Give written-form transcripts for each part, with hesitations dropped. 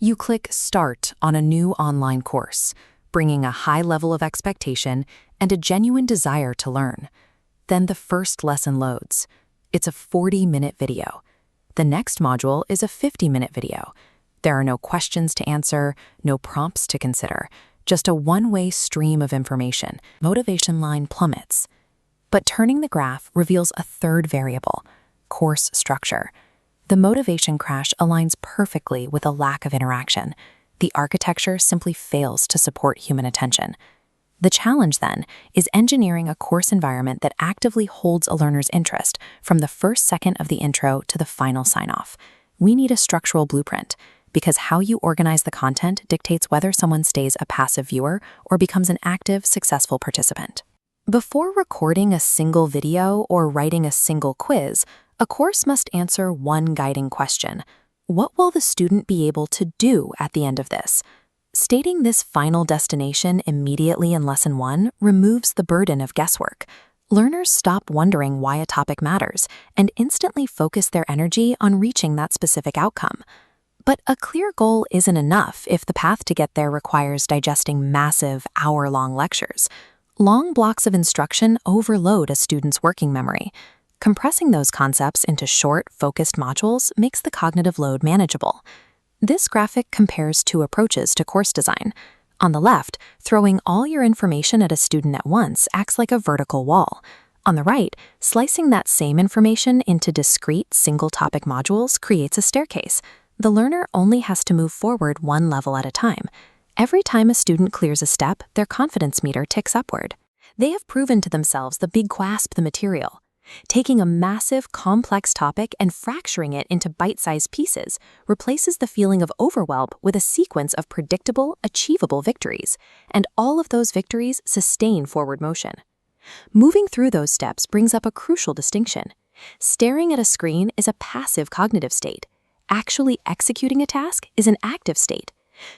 You click Start on a new online course, bringing a high level of expectation and a genuine desire to learn. Then the first lesson loads. It's a 40-minute video. The next module is a 50-minute video. There are no questions to answer, no prompts to consider, just a one-way stream of information. Motivation line plummets. But turning the graph reveals a third variable: course structure. The motivation crash aligns perfectly with a lack of interaction. The architecture simply fails to support human attention. The challenge, then, is engineering a course environment that actively holds a learner's interest from the first second of the intro to the final sign-off. We need a structural blueprint, because how you organize the content dictates whether someone stays a passive viewer or becomes an active, successful participant. Before recording a single video or writing a single quiz, a course must answer one guiding question: what will the student be able to do at the end of this? Stating this final destination immediately in Lesson 1 removes the burden of guesswork. Learners stop wondering why a topic matters and instantly focus their energy on reaching that specific outcome. But a clear goal isn't enough if the path to get there requires digesting massive, hour-long lectures. Long blocks of instruction overload a student's working memory. Compressing those concepts into short, focused modules makes the cognitive load manageable. This graphic compares two approaches to course design. On the left, throwing all your information at a student at once acts like a vertical wall. On the right, slicing that same information into discrete, single-topic modules creates a staircase. The learner only has to move forward one level at a time. Every time a student clears a step, their confidence meter ticks upward. They have proven to themselves the big grasp the material. Taking a massive, complex topic and fracturing it into bite-sized pieces replaces the feeling of overwhelm with a sequence of predictable, achievable victories, and all of those victories sustain forward motion. Moving through those steps brings up a crucial distinction. Staring at a screen is a passive cognitive state. Actually executing a task is an active state.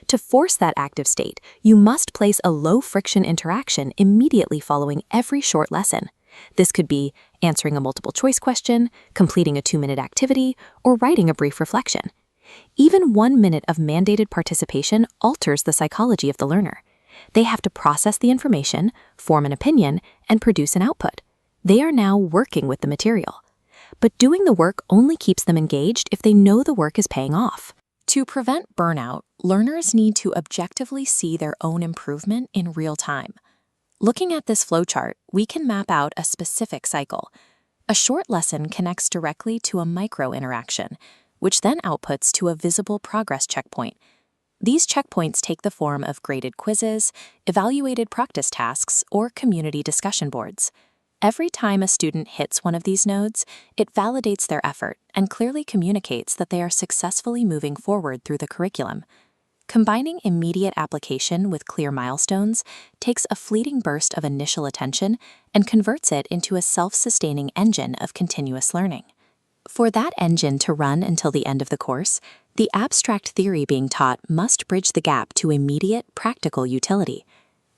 To force that active state, you must place a low-friction interaction immediately following every short lesson. This could be answering a multiple-choice question, completing a 2-minute activity, or writing a brief reflection. Even 1 minute of mandated participation alters the psychology of the learner. They have to process the information, form an opinion, and produce an output. They are now working with the material. But doing the work only keeps them engaged if they know the work is paying off. To prevent burnout, learners need to objectively see their own improvement in real time. Looking at this flowchart, we can map out a specific cycle. A short lesson connects directly to a micro-interaction, which then outputs to a visible progress checkpoint. These checkpoints take the form of graded quizzes, evaluated practice tasks, or community discussion boards. Every time a student hits one of these nodes, it validates their effort and clearly communicates that they are successfully moving forward through the curriculum. Combining immediate application with clear milestones takes a fleeting burst of initial attention and converts it into a self-sustaining engine of continuous learning. For that engine to run until the end of the course, the abstract theory being taught must bridge the gap to immediate, practical utility.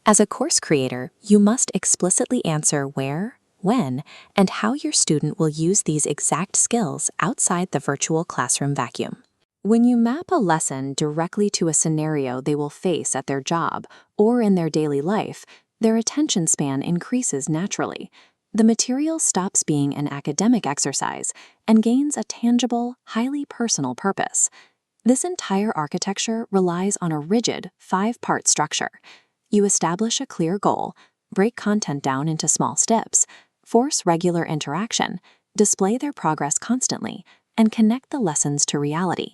As a course creator, you must explicitly answer where, when, and how your student will use these exact skills outside the virtual classroom vacuum. When you map a lesson directly to a scenario they will face at their job or in their daily life, their attention span increases naturally. The material stops being an academic exercise and gains a tangible, highly personal purpose. This entire architecture relies on a rigid, 5-part structure. You establish a clear goal, break content down into small steps, force regular interaction, display their progress constantly, and connect the lessons to reality.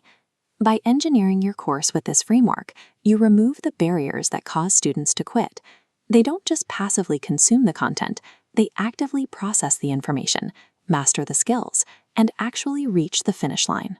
By engineering your course with this framework, you remove the barriers that cause students to quit. They don't just passively consume the content, they actively process the information, master the skills, and actually reach the finish line.